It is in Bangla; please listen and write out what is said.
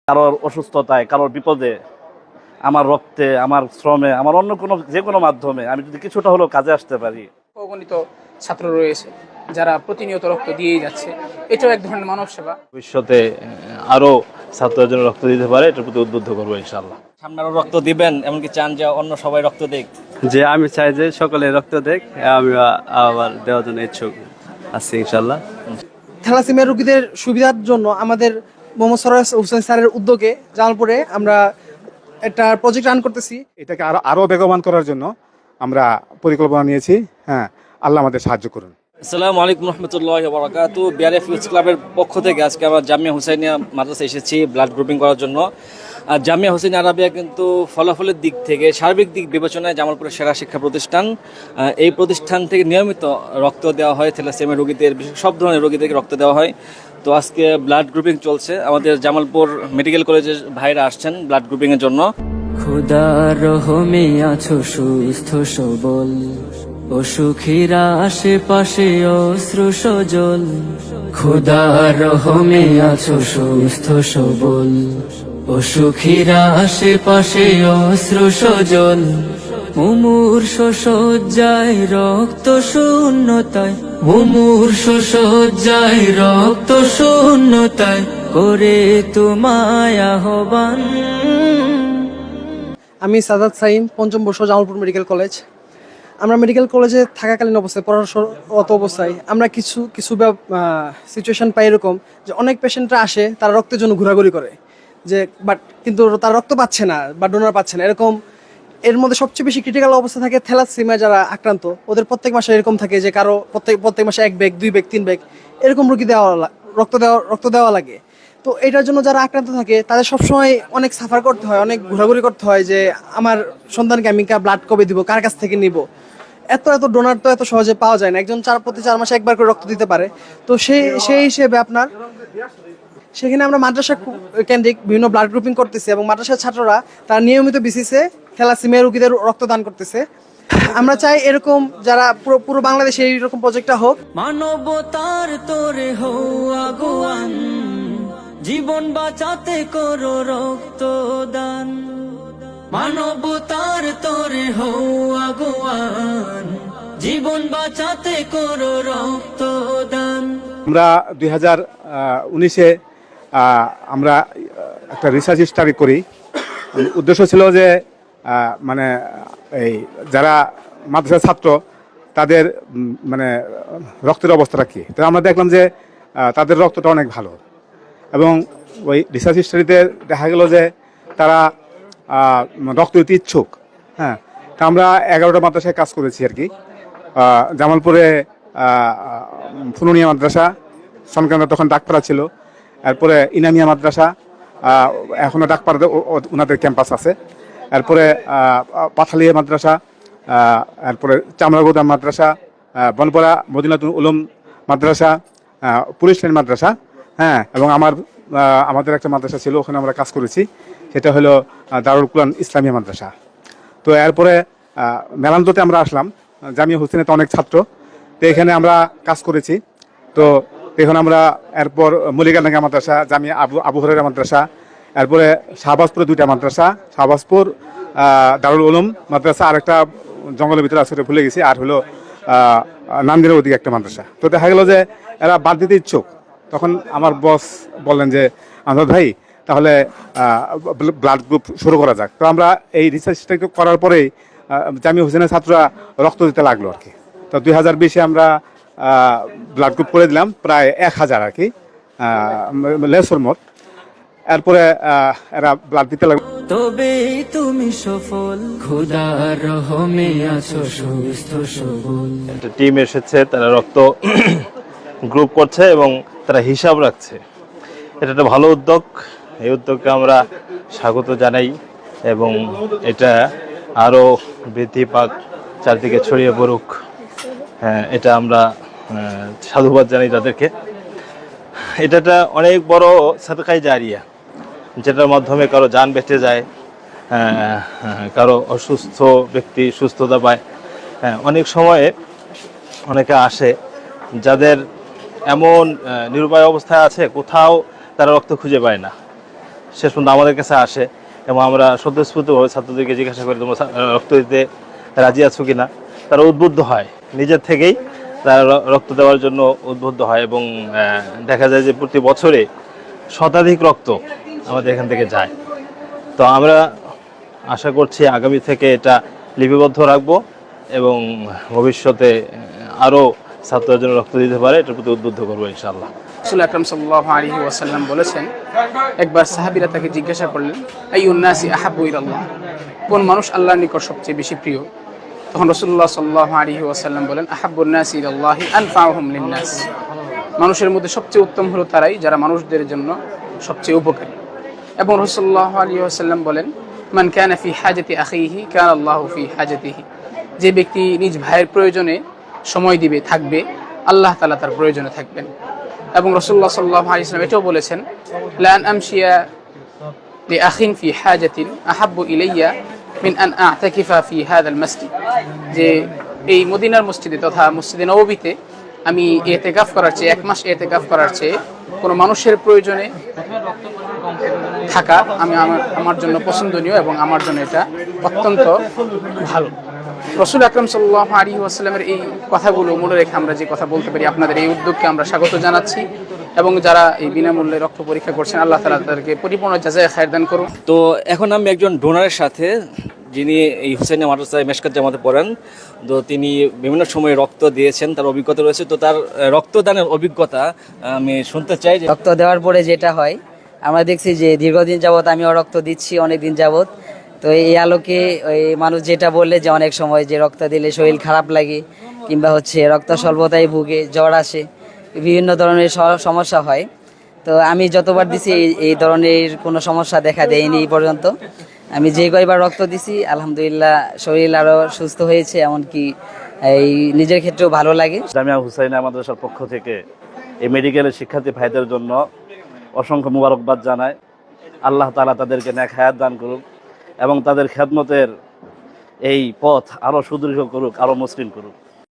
কারোর অসুস্থতায়, কারোর বিপদে আমার রক্তে, আমার শ্রমে, আমার অন্য কোনো যে কোনো মাধ্যমে আমি যদি কিছুটা হলেও কাজে আসতে পারি। অগণিত ছাত্র রয়েছে যারা প্রতিনিয়ত রক্ত দিয়েই যাচ্ছে, এটাও এক ধরনের মানব সেবা। ভবিষ্যতে আরো ছাত্রদের জন্য রক্ত দিতে পারে, এটার প্রতি উদ্বুদ্ধ করবো ইনশাআল্লাহ। সামনে আরো রক্ত দিবেন, এমনকি চান যে অন্য সবাই রক্ত দেখ? যে আমি চাই যে সকলে রক্ত দেখ, আমি আবার দেওয়ার জন্য ইচ্ছুক আছি ইনশাল্লাহ। থ্যালাসেমিয়া রোগীদের সুবিধার জন্য আমাদের মোহাম্মদ সরওয়ার হোসেন স্যারের উদ্যোগে জামালপুরে আমরা একটা প্রজেক্ট রান করতেছি। এটাকে আরো বেগবান করার জন্য আমরা পরিকল্পনা নিয়েছি। হ্যাঁ, আল্লাহ আমাদের সাহায্য করুন। আসসালামু আলাইকুম রহমতুল্লাহি ওয়া বারাকাতুহু। বিআরএফ ইউথ ক্লাবের পক্ষ থেকে আজকে আমরা জামিয়া হুসাইনিয়া মাদ্রাসায় এসেছি ব্লাড গ্রুপিং করার জন্য। আর জামিয়া হুসাইনিয়া আরাবিয়া কিন্তু ফলাফলের দিক থেকে, সার্বিক দিক বিবেচনায় জামালপুরের সেরা শিক্ষা প্রতিষ্ঠান। এই প্রতিষ্ঠান থেকে নিয়মিত রক্ত দেওয়া হয় থ্যালাসেমিয়া রোগীদের, সব ধরনের রোগীদেরকে রক্ত দেওয়া হয়। তো আজকে ব্লাড গ্রুপিং চলছে, আমাদের জামালপুর মেডিকেল কলেজের ভাইরা আসছেন ব্লাড গ্রুপিংয়ের জন্য। খোদার রহমে আছো সুস্থ সবল, অসুখীরা আশেপাশে অশ্রু সজল। খোদার রহমে আছো সুস্থ সবল, অসুখীরা আশেপাশে অশ্রু সজল। মুমূর্ষ শয্যায় রক্ত শূন্যতায়, মুমূর্ষ শয্যায় রক্ত শূন্যতায় করে তোমায় আহ্বান। আমি সাদাত সাইম, পঞ্চম বর্ষ, জামালপুর মেডিকেল কলেজ। আমরা মেডিকেল কলেজে থাকাকালীন অবস্থায়, পড়াশোনারত অবস্থায় আমরা কিছু সিচুয়েশন পাই এরকম যে অনেক পেশেন্টরা আসে, তারা রক্তের জন্য ঘোরাঘুরি করে, যে কিন্তু তারা রক্ত পাচ্ছে না বা ডোনার পাচ্ছে না এরকম। এর মধ্যে সবচেয়ে বেশি ক্রিটিক্যাল অবস্থা থাকে থ্যালাসেমিয়া যারা আক্রান্ত, ওদের প্রত্যেক মাসে এরকম থাকে যে কারো প্রত্যেক মাসে 1 ব্যাগ 2 ব্যাগ 3 ব্যাগ এরকম রোগী রক্ত দেওয়া লাগে। তো এটার জন্য যারা আক্রান্ত থাকে তাদের সবসময় অনেক সাফার করতে হয়, অনেক ঘোরাঘুরি করতে হয় যে আমার সন্তানকে আমি ব্লাড কবে দিব, কার কাছ থেকে নিব। এত ডোনার তো এত সহজে পাওয়া যায় না, একজন প্রতি 4 মাসে একবার করে রক্ত দিতে পারে। তো সেই হিসেবে আপনার সেখানে আমরা মাদ্রাসা কেন্দ্রিক বিভিন্ন ব্লাড গ্রুপিং করতেছি এবং মাদ্রাসার ছাত্ররা তারা নিয়মিত বেসিসে থ্যালাসেমিয়া রোগীদের রক্তদান করতেছে। আমরা চাই এরকম যারা পুরো বাংলাদেশে এইরকম প্রজেক্টটা হোক। মানবতার তোরে হও আগুয়ান, জীবন বাঁচাতে করো রক্তদান। মানবতার তোরে হও আগুয়ান, জীবন বাঁচাতে করো রক্তদান। আমরা 2019-এ আমরা একটা রিসার্চ স্টাডি করি। উদ্দেশ্য ছিল যে মানে এই যারা মাদ্রাসার ছাত্র তাদের মানে রক্তের অবস্থাটা কী। তো আমরা দেখলাম যে তাদের রক্তটা অনেক ভালো, এবং ওই রিসার্চ স্টাডিতে দেখা গেল যে তারা রক্ত দিতে ইচ্ছুক। হ্যাঁ, তা আমরা 11টা মাদ্রাসায় কাজ করেছি আর কি। জামালপুরে ফুনুনিয়া মাদ্রাসা, সনকান্দা তখন ডাকপাড়া ছিল, এরপরে ইনামিয়া মাদ্রাসা, এখনও ডাকপাড়াতে ওনাদের ক্যাম্পাস আছে, এরপরে পাথালিয়া মাদ্রাসা, এরপরে চামড়াগোদা মাদ্রাসা, বনপাড়া মদিনাতুল উলুম মাদ্রাসা, পুলিশ লাইন মাদ্রাসা। হ্যাঁ, এবং আমাদের একটা মাদ্রাসা ছিল, ওখানে আমরা কাজ করেছি, সেটা হলো দারুল কুরআন ইসলামিয়া মাদ্রাসা। তো এরপরে মেলান্দতে আমরা আসলাম, জামিয়া হুসাইনিয়াতে অনেক ছাত্র, তো এখানে আমরা কাজ করেছি। তো এখন আমরা এরপর মলিকাডাঙ্গা মাদ্রাসা, জামিয়া আবু হুরায়রা মাদ্রাসা, এরপরে শাহবাজপুরে 2টা মাদ্রাসা, শাহবাজপুর দারুল উলুম মাদ্রাসা, আর একটা জঙ্গলের ভিতরে আসলে ভুলে গেছি, আর হলো নান্দিনের ওদিকে একটা মাদ্রাসা। তো দেখা গেল যে এরা বাদ দিতে ইচ্ছুক। তখন আমার বস বললেন যে আমরা ভাই তাহলে ব্লাড গ্রুপ শুরু করা যাক। তো আমরা এই রিসার্চটা করার পরেই জামিয়া হুসাইনিয়ার ছাত্ররা রক্ত দিতে লাগলো আর কি। তো 2020-এ আমরা ব্লাড গ্রুপ করে দিলাম প্রায় 1000 আর কি, লেসর মোট। এরপরে এরা ব্লাড দিতে লাগলো। তবে তুমি সফল, খোদার রহমে আছো সুস্থ সবল। একটা টিম এসেছে, তারা রক্ত গ্রুপ করছে এবং তারা হিসাব রাখছে। এটা একটা ভালো উদ্যোগ, এই উদ্যোগকে আমরা স্বাগত জানাই এবং এটা আরও বৃদ্ধি পাক, চারদিকে ছড়িয়ে পড়ুক। হ্যাঁ, এটা আমরা সাধুবাদ জানাই তাদেরকে। এটা একটা অনেক বড় সাদকায়ে জারিয়া, যেটার মাধ্যমে কারো জান বেঁচে যায়, কারো অসুস্থ ব্যক্তি সুস্থতা পায়। অনেক সময়ে অনেকে আসে যাদের এমন নিরুপায় অবস্থায় আছে, কোথাও তারা রক্ত খুঁজে পায় না, শেষ পর্যন্ত আমাদের কাছে আসে এবং আমরা স্বতঃস্ফূর্তভাবে ছাত্রদেরকে জিজ্ঞাসা করি তোমরা রক্ত দিতে রাজি আছো কিনা। তারা উদ্বুদ্ধ হয়, নিজের থেকেই তারা রক্ত দেওয়ার জন্য উদ্বুদ্ধ হয় এবং দেখা যায় যে প্রতি বছরে শতাধিক রক্ত আমাদের এখান থেকে যায়। তো আমরা আশা করছি আগামী থেকে এটা লিপিবদ্ধ রাখবো এবং ভবিষ্যতে আরও ছাত্রদের জন্য রক্ত দিতে পারে এটার প্রতি উদ্বুদ্ধ করবো ইনশাআল্লাহ। রাসূল আকরাম সাল্লাল্লাহু আলাইহি ওয়াসাল্লাম বলেছেন, একবার সাহাবীরা তাকে জিজ্ঞাসা করলেন, আইয়ুন নাসি আহাব্বু ইলাল্লাহ, কোন মানুষ আল্লাহর নিকট সবচেয়ে বেশি প্রিয়? তখন রাসূলুল্লাহ সাল্লাল্লাহু আলাইহি ওয়াসাল্লাম বলেন, আহাব্বুন নাসি ইলাল্লাহি আনফাউহুম লিন-নাস, মানুষের মধ্যে সবচেয়ে উত্তম হলো তারাই যারা মানুষদের জন্য সবচেয়ে উপকারী। এবং রাসূলুল্লাহ সাল্লাল্লাহু আলাইহি ওয়াসাল্লাম বলেন, মান কানা ফি হাজাতি আখিহি কানা আল্লাহু ফি হাজাতিহি, যে ব্যক্তি নিজ ভাইয়ের প্রয়োজনে সময় দিবে, থাকবে, আল্লাহ তাআলা তার প্রয়োজনে থাকবেন। এবং রাসূলুল্লাহ সাল্লাল্লাহু আলাইহি ওয়াসাল্লাম এটাও বলেছেন, লা আন আমশিয়া লিআখিন ফি হাজাতিন আহাব্বু ইলাইয়া মিন আন আ'তাকিফা ফি হাযাল মসজিদ, যে এই মদিনার মসজিদে তথা মসজিদে নববীতে আমি ইতিকাফ করার চেয়ে, 1 মাস ইতিকাফ করার চেয়ে কোনো মানুষের প্রয়োজনে থাকা আমার জন্য পছন্দনীয় এবং আমার জন্য এটা অত্যন্ত ভালো। রাসূল আকরাম সাল্লাল্লাহু আলাইহি ওয়াসাল্লামের এই কথাগুলো মনে রেখে আমরা যে কথা বলতে পারি, আপনাদের এই উদ্যোগকে আমরা স্বাগত জানাচ্ছি এবং যারা এই বিনামূল্যে রক্ত পরীক্ষা করছেন আল্লাহ তাআলা তাদেরকে পরিপূর্ণ জাযায়ে খায়র দান করুন। তো এখন আমি একজন ডোনারের সাথে, যিনি এই হুসাইনিয়া মাদ্রাসায় মেশকাত জামাতে পড়েন, তো তিনি বিভিন্ন সময়ে রক্ত দিয়েছেন, তার অভিজ্ঞতা রয়েছে। তো তার রক্তদানের অভিজ্ঞতা আমি শুনতে চাই। যে রক্ত দেওয়ার পরে যেটা হয়, আমরা দেখছি যে দীর্ঘদিন যাবৎ আমিও রক্ত দিচ্ছি, অনেক দিন যাবৎ। তো এই আলোকে ওই মানুষ যেটা বললে যে অনেক সময় যে রক্ত দিলে শরীর খারাপ লাগে কিংবা হচ্ছে রক্ত স্বল্পতায় ভুগে, জ্বর আসে, বিভিন্ন ধরনের সমস্যা হয়। তো আমি যতবার দিছি এই ধরনের কোনো সমস্যা দেখা দেয়নি এই পর্যন্ত। আমি যে কয়বার রক্ত দিছি আলহামদুলিল্লাহ শরীর আরও সুস্থ হয়েছে, এমনকি এই নিজের ক্ষেত্রেও ভালো লাগে। জামিয়া হুসাইনিয়া মাদ্রাসার পক্ষ থেকে এই মেডিকেলের শিক্ষার্থী ভাইদের জন্য অসংখ্য মুবারকবাদ জানায়। আল্লাহ তাআলা তাদেরকে নেক হায়াত দান করুক এবং তাদের খেদমতের এই পথ আরও সুদৃঢ় করুক, আরও মসৃণ করুক।